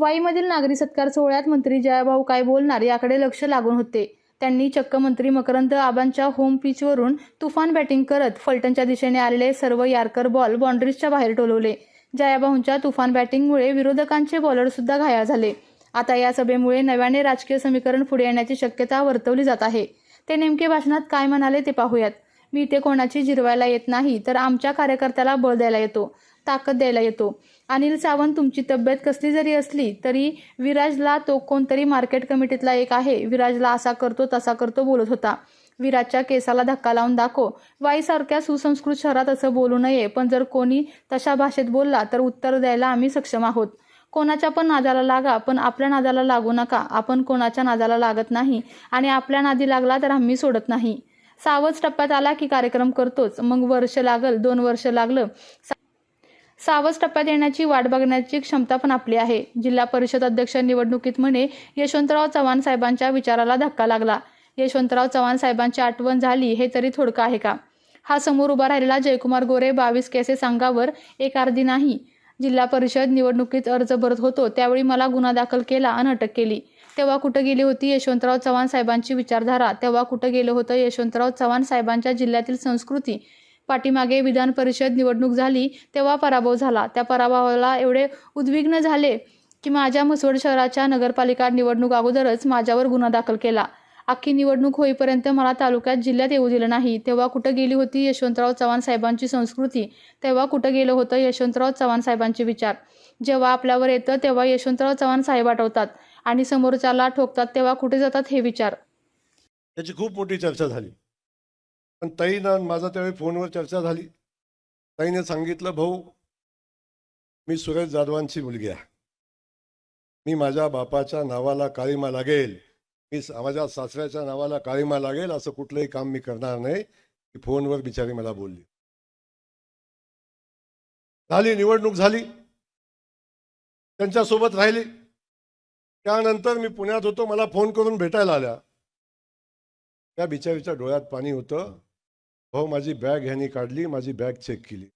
वाईमधील नागरी सत्कार सोहळ्यात मंत्री जयाभाऊ काय बोलणार याकडे लक्ष लागून होते. त्यांनी चक्क मंत्री मकरंद आबांच्या होम पिचवरून तुफान बॅटिंग करत फलटणच्या दिशेने आलेले सर्व यार्कर बॉल बाउंड्रीजच्या बाहेर टोलवले. जयाभाऊंच्या तुफान बॅटिंगमुळे विरोधकांचे बॉलर सुद्धा घायाळ झाले. आता या सभेमुळे नव्याने राजकीय समीकरण पुढे येण्याची शक्यता वर्तवली जात आहे. ते नेमके भाषणात काय म्हणाले ते पाहूयात. मी इथे कोणाची जिरवायला येत नाही, तर आमच्या कार्यकर्त्याला बळ द्यायला येतो, ताकद द्यायला येतो. अनिल सावंत, तुमची तब्येत कसली जरी असली तरी विराजला तो कोणतरी मार्केट कमिटीतला एक आहे, विराजला असा करतो तसा करतो बोलत होता. विराजच्या केसाला धक्का लावून दाखव. वाईसारख्या सुसंस्कृत शहरात असं बोलू नये, पण जर कोणी तशा भाषेत बोलला तर उत्तर द्यायला आम्ही सक्षम आहोत. कोणाच्या पण नादाला लागा, पण आपल्या नादाला लागू नका. आपण कोणाच्या नादाला लागत नाही आणि आपल्या नादी लागला तर आम्ही सोडत नाही. सावज टप्प्यात आला की कार्यक्रम करतोच. मग वर्ष लागल, 2 वर्ष लागलं, सावज टप्प्यात येण्याची वाट बघण्याची क्षमता पण आपली आहे. जिल्हा परिषद अध्यक्ष निवडणुकीत म्हणे यशवंतराव चव्हाण साहेबांच्या विचाराला धक्का लागला. यशवंतराव चव्हाण साहेबांची आठवण झाली हे तरी थोडकं आहे का? हा समोर उभा राहिलेला जयकुमार गोरे 22 केसेस अंगावर, एक अर्धी नाही. जिल्हा परिषद निवडणुकीत अर्ज भरत होतो त्यावेळी मला गुन्हा दाखल केला आणि अटक केली. तेव्हा कुठं गेली होती यशवंतराव चव्हाण साहेबांची विचारधारा? तेव्हा कुठं गेलं होतं यशवंतराव चव्हाण साहेबांच्या जिल्ह्यातील संस्कृती? पाठीमागे विधान परिषद निवडणूक झाली तेव्हा पराभव झाला. त्या पराभवाला एवढे उद्विग्न झाले की माझ्या म्हसवड शहराच्या नगरपालिका निवडणूक अगोदरच माझ्यावर गुन्हा दाखल केला. अख्खी निवडणूक होईपर्यंत मला तालुक्यात जिल्ह्यात येऊ दिलं नाही. तेव्हा कुठं गेली होती यशवंतराव चव्हाण साहेबांची संस्कृती? तेव्हा कुठं गेलं होतं यशवंतराव चव्हाण साहेबांचे विचार? जेव्हा आपल्यावर येतं तेव्हा यशवंतराव चव्हाण साहेब आठवतात आणि समोरच्याला ठोकतात तेव्हा कुठे जातात हे विचार? त्याची खूप मोठी चर्चा झाली. पण ताईनं माझा त्यावेळी फोनवर चर्चा झाली. ताईने सांगितलं, भाऊ मी सुरेश जाधवांची मुलगी आहे, मी माझ्या बापाच्या नावाला काळीमा लागेल, मी माझ्या सासऱ्याच्या नावाला काळीमा लागेल असं कुठलंही काम मी करणार नाही. ती फोनवर बिचारी मला बोलली. झाली निवडणूक, झाली, त्यांच्यासोबत राहिली. त्यानंतर मी पुण्यात होतो, मला फोन करून भेटायला आल्या. त्या बिचारीच्या डोळ्यात पाणी होतं. हो, माझी बॅग ह्यांनी काढली, माझी बॅग चेक केली.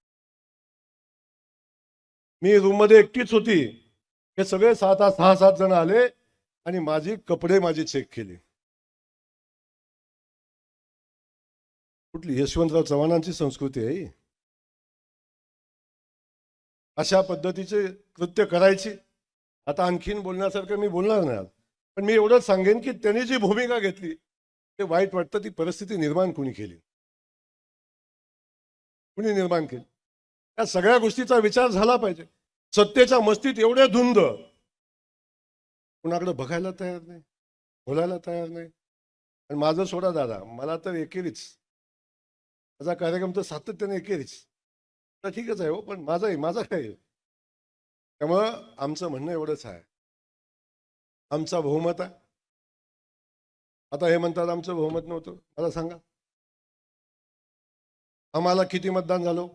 मी रूममध्ये एकटीच होती. हे सगळे 6-7 जण आले आणि माझी कपडे चेक केले. कुठली यशवंतराव चव्हाणांची संस्कृती आहे? अशा पद्धतीचे कृत्य करायची? आता आणखीन बोलण्यासारखं मी बोलणार नाही, पण मी एवढंच सांगेन की त्यांनी जी भूमिका घेतली ते वाईट वाटतं. ती परिस्थिती निर्माण कोणी केली? कुणी निर्माण केली? या सगळ्या गोष्टीचा विचार झाला पाहिजे. सत्तेच्या मस्तीत एवढे धुंद, कुणाकडे बघायला तयार नाही, बोलायला तयार नाही. आणि माझं सोडा दादा, मला तर एकेरीच, माझा कार्यक्रम तर सातत्याने एकेरीच. तर ठीकच आहे हो, पण माझा काय? त्यामुळं आमचं म्हणणं एवढंच आहे, आमचा बहुमत आहे. आता हे म्हणतात आमचं बहुमत नव्हतं. मला सांगा, आम्हाला किती मतदान झालं?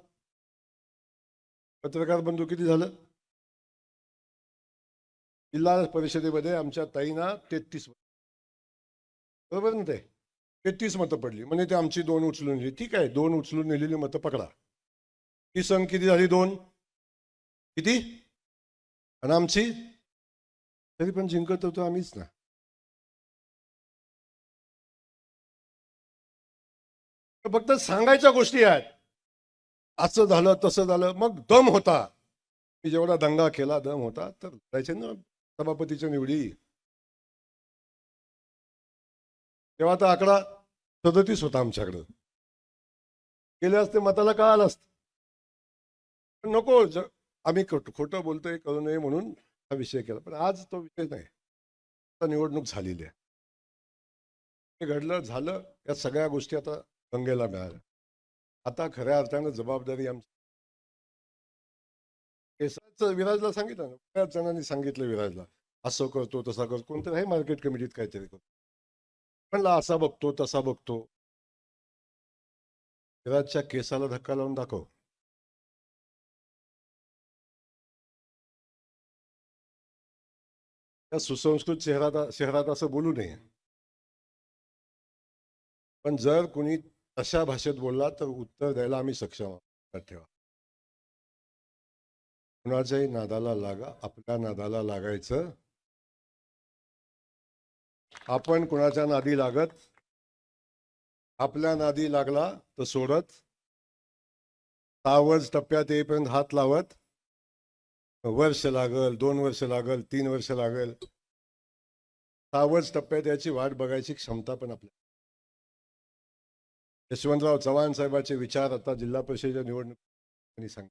पत्रकार बंधू किती झालं? जिल्हा परिषदेमध्ये आमच्या ताईंना 33, बरोबर ना? ते 33 मतं पडली. म्हणजे ते आमची 2 उचलून नेली. ठीक आहे, 2 उचलून नेलेली मतं पकडा. ही संघ किती झाली? 2. किती? आणि आमची तरी पण जिंकत होतो आम्हीच ना. फक्त सांगायच्या गोष्टी आहेत, असं झालं तसं झालं. मग दम होता, मी जेवढा दंगा केला दम होता तर जायचे ना सभापतीच्या निवडी. तेव्हा तर आकडा 37 होता आमच्याकडं. गेले असते मताला का आलं असतं. पण नको, आम्ही खोटं बोलतोय करू नये म्हणून हा विषय केला. पण आज तो विषय नाही. आता निवडणूक झालेली आहे, हे घडलं झालं, या सगळ्या गोष्टी आता गंगेला मिळाल्या. आता खऱ्या अर्थानं जबाबदारी आमची. केसाचं विराजला सांगितलं ना, बऱ्याच जणांनी सांगितलं विराजला, असं करतो तसा करतो. कोणतं आहे मार्केट कमिटीत काहीतरी करतो, म्हणला असा बघतो तसा बघतो. विराजच्या केसाला धक्का लावून दाखव. त्या सुसंस्कृत शहरात असं बोलू नये. पण जर कोणी तशा भाषेत बोलला तर उत्तर द्यायला आम्ही सक्षम आहोत, ठेवा. कुणाच्याही नादाला लागा, आपल्या नादाला लागायचं. आपण कुणाच्या नादी लागत, आपल्या नादी लागला तर सोडत, सावज टप्प्यात येईपर्यंत हात लावत, वर्ष लागल, 2 वर्ष लागल, 3 वर्ष लागल, सावज टप्प्यात याची वाट बघायची क्षमता पण आपल्या. यशवंतराव चव्हाण साहेबांचे विचार आता जिल्हा परिषदेच्या निवडणुकीत सांग.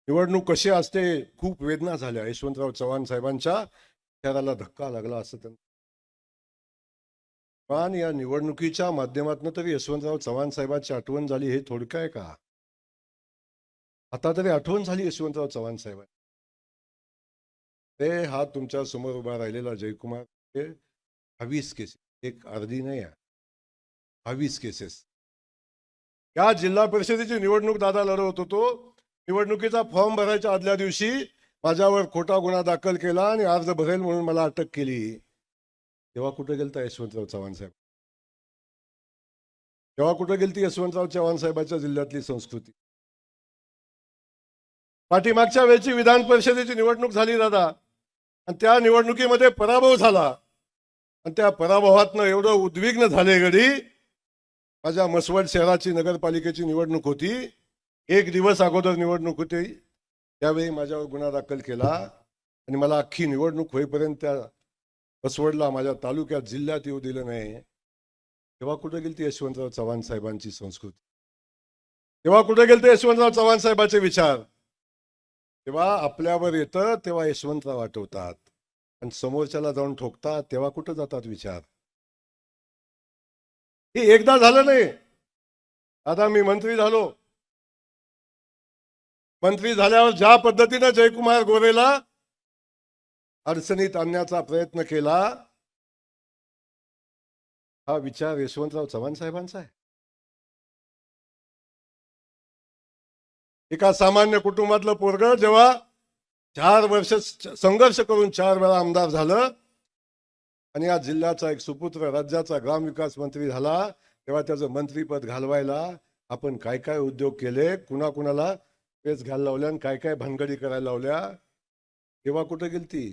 निवडणूक कशी असते, खूप वेदना झाल्या. यशवंतराव चव्हाण साहेबांच्या विचाराला धक्का लागला असं त्यांना. पण या निवडणुकीच्या माध्यमातून तरी यशवंतराव चव्हाण साहेबांची आठवण झाली, हे थोडकं आहे का? आता तरी आठवण झाली यशवंतराव चव्हाण साहेबांची. ते हा तुमच्या समोर उभा राहिलेला जयकुमार, हे 22 केसेस, एक अर्धी नाही आहे, 22 केसेस. या जिल्हा परिषदेची निवडणूक दादा लढवत होतो. निवडणुकीचा फॉर्म भरायच्या आदल्या दिवशी माझ्यावर खोटा गुन्हा दाखल केला आणि अर्ज भरेल म्हणून मला अटक केली. तेव्हा कुठे गेलता यशवंतराव चव्हाण साहेब? तेव्हा कुठे गेलती यशवंतराव चव्हाण साहेबांच्या जिल्ह्यातली संस्कृती? पाठीमागच्या वेळची विधान परिषदेची निवडणूक झाली दादा, आणि त्या निवडणुकीमध्ये पराभव झाला, आणि त्या पराभवातनं एवढं उद्विग्न झाले गडी. माझ्या मसवड शहराची नगरपालिकेची निवडणूक होती, 1 दिवस अगोदर निवडणूक होती. त्यावेळी माझ्यावर गुन्हा दाखल केला आणि मला अख्खी निवडणूक होईपर्यंत त्या मसवडला, माझ्या तालुक्यात, जिल्ह्यात येऊ दिलं नाही. तेव्हा कुठे गेलती यशवंतराव चव्हाण साहेबांची संस्कृती? तेव्हा कुठे गेलते यशवंतराव चव्हाण साहेबांचे विचार? तेव्हा आपल्यावर येतं तेव्हा यशवंतराव आठवतात, आणि समोरच्याला जाऊन ठोकतात तेव्हा कुठं जातात विचार? हे एकदा झालं नाही. आता मी मंत्री झालो. मंत्री झाल्यावर ज्या पद्धतीने जयकुमार गोरेला अडचणीत आणण्याचा प्रयत्न केला, हा विचार यशवंतराव चव्हाण साहेबांचा आहे. एका सामान्य कुटुंबातलं पोरग जेव्हा 4 वर्ष संघर्ष करून 4 वेळा आमदार झालं आणि या जिल्ह्याचा एक सुपुत्र राज्याचा ग्रामविकास मंत्री झाला, तेव्हा त्याचं मंत्रीपद घालवायला आपण काय काय उद्योग केले, कुणाकुणाला पेच घालायला लावल्या आणि काय काय भानगडी करायला लावल्या. तेव्हा कुठे गेलती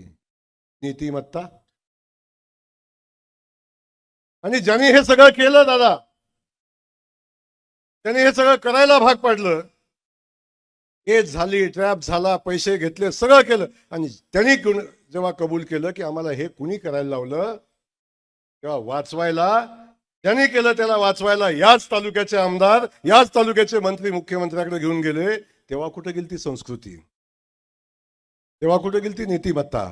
नीतिमत्ता? आणि ज्यांनी हे सगळं केलं दादा, त्यांनी हे सगळं करायला भाग पाडलं. केस झाली, ट्रॅप झाला, पैसे घेतले, सगळं केलं, आणि त्यांनी जेव्हा कबूल केलं की आम्हाला हे कुणी करायला लावलं, तेव्हा वाचवायला त्यांनी केलं. त्याला वाचवायला याच तालुक्याचे आमदार, याच तालुक्याचे मंत्री मुख्यमंत्र्याकडे घेऊन गेले. तेव्हा कुठे गेलती संस्कृती? तेव्हा कुठे गेलती नीतिमत्ता?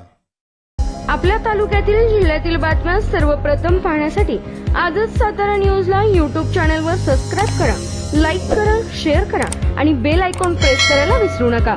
आपल्या तालुक्यातील जिल्ह्यातील बातम्या सर्वप्रथम पाहण्यासाठी आजच सातारा न्यूजला YouTube चॅनलवर सबस्क्राईब करा, लाईक करा, शेअर करा आणि बेल आयकॉन प्रेस करायला विसरू नका.